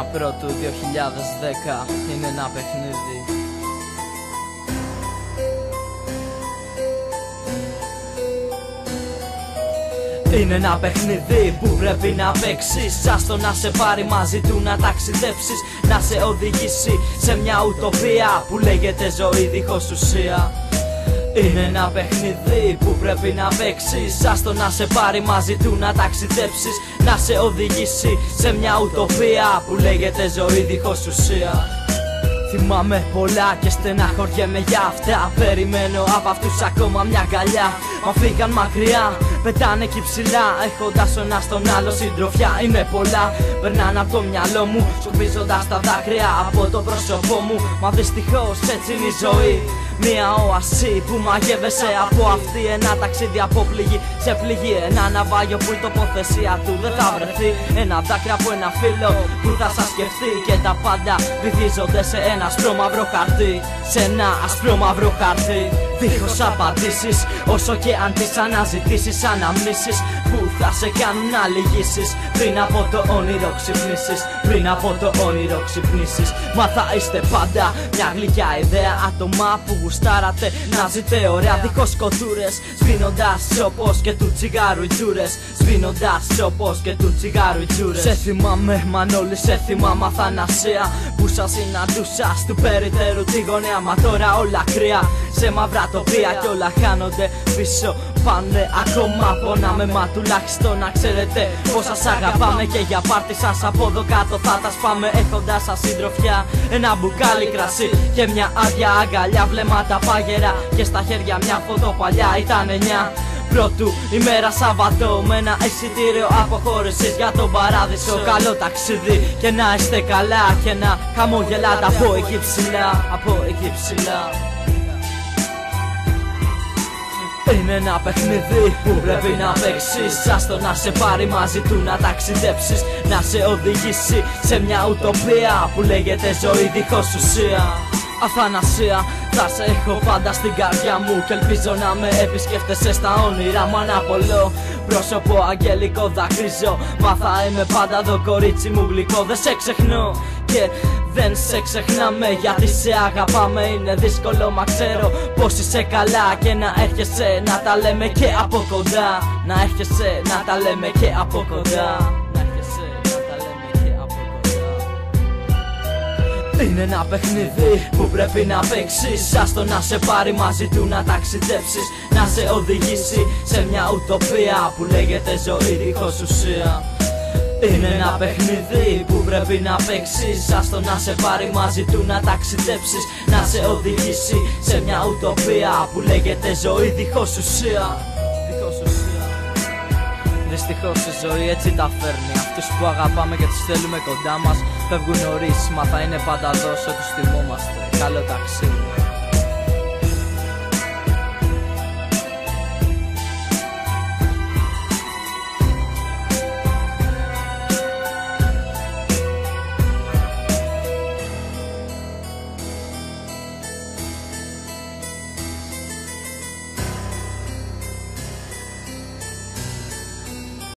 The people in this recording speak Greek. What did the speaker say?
9 Πρώτου 2010 είναι ένα παιχνίδι. Είναι ένα παιχνίδι που πρέπει να παίξεις. Άστο να σε πάρει μαζί του να ταξιδέψεις, να σε οδηγήσει σε μια ουτοπία που λέγεται ζωή δίχως ουσία. Είναι ένα παιχνίδι που πρέπει να παίξεις. Άστο να σε πάρει μαζί του να ταξιδέψεις, να σε οδηγήσει σε μια ουτοπία που λέγεται ζωή δίχως ουσία. Θυμάμαι πολλά και στεναχωριέμαι για αυτά. Περιμένω από αυτούς ακόμα μια αγκαλιά. Μα φύγαν μακριά, πετάνε εκεί ψηλά, έχοντας ο ένας τον άλλο συντροφιά. Είναι πολλά, περνάνε από το μυαλό μου, σκουπίζοντας τα δάκρυα από το πρόσωπό μου. Μα δυστυχώς έτσι είναι η ζωή, μια οασί που μαγεύεσαι από αυτή. Ένα ταξίδι από πληγή σε πληγή, ένα ναυάγιο που η τοποθεσία του δεν θα βρεθεί. Ένα δάκρυ από ένα φίλο που θα σας σκεφτεί. Και τα πάντα βυθίζονται σε ένα ασπρόμαυρο χαρτί, σε ένα ασπρόμαυρο χαρτί. Δίχως απαντήσεις, όσο και αν τις αναζητήσεις, αναμνήσεις που θα σε κάνουν να λυγίσεις. Πριν από το όνειρο ξυπνήσεις, πριν από το όνειρο ξυπνήσεις. Μα θα είστε πάντα μια γλυκιά ιδέα, άτομα που γουστάρατε να ζείτε ωραία δίχως κοτούρες. Σβήνοντας όπως και του τσιγάρου οι τζούρες, σβήνοντας όπως και του τσιγάρου οι τζούρες. Σε θυμάμαι Μανώλη, σε θυμάμαι Αθανασία, που σας συναντούσα του περιτέρου τη γωνία. Μα τώρα όλα κρύα, σε μαύρα τοπία κι όλα χάνονται πίσω. Πάνε ακόμα πονάμε, μα τουλάχιστον να ξέρετε πως σας αγαπάμε. Και για πάρτι σας από εδώ κάτω θα τα σπάμε, έχοντας σας συντροφιά ένα μπουκάλι κρασί και μια άδεια αγκαλιά. Βλέμματα πάγερα και στα χέρια μια φωτοπαλιά. Ήταν 9 Πρώτου ημέρα Σαββατό, με ένα εισιτήριο αποχώρησης για τον παράδεισο. Καλό ταξίδι και να είστε καλά και να χαμογελάτε από εκεί ψηλά, από εκεί ψηλά. Είναι ένα παιχνίδι που πρέπει να παίξεις. Άστο να σε πάρει μαζί του να ταξιδέψεις, να σε οδηγήσει σε μια ουτοπία που λέγεται ζωή δίχως ουσία. Αθανασία, θα σε έχω πάντα στην καρδιά μου και ελπίζω να με επισκέφτεσαι στα όνειρά μου. Αναπολώ, πρόσωπο αγγελικό δακρύζω, μα θα είμαι πάντα εδώ κορίτσι μου γλυκό. Δεν σε ξεχνώ και δεν σε ξεχνάμε, γιατί σε αγαπάμε. Είναι δύσκολο μα ξέρω πως είσαι καλά και να έρχεσαι να τα λέμε και από κοντά. Να έρχεσαι να τα λέμε και από κοντά. Είναι ένα παιχνίδι που πρέπει να παίξεις. Άστο να σε πάρει μαζί του να ταξιδέψεις, να σε οδηγήσει σε μια ουτοπία που λέγεται ζωή δίχως ουσία. Είναι ένα παιχνίδι που πρέπει να παίξεις. Άστο να σε πάρει μαζί του να ταξιδέψεις, να σε οδηγήσει σε μια ουτοπία που λέγεται ζωή δίχως ουσία. Δυστυχώς η ζωή έτσι τα φέρνει. Αυτούς που αγαπάμε και τους θέλουμε κοντά μας φεύγουν νωρίς, μα θα είναι πάντα εδώ όσο τους θυμόμαστε. Καλό ταξίδι.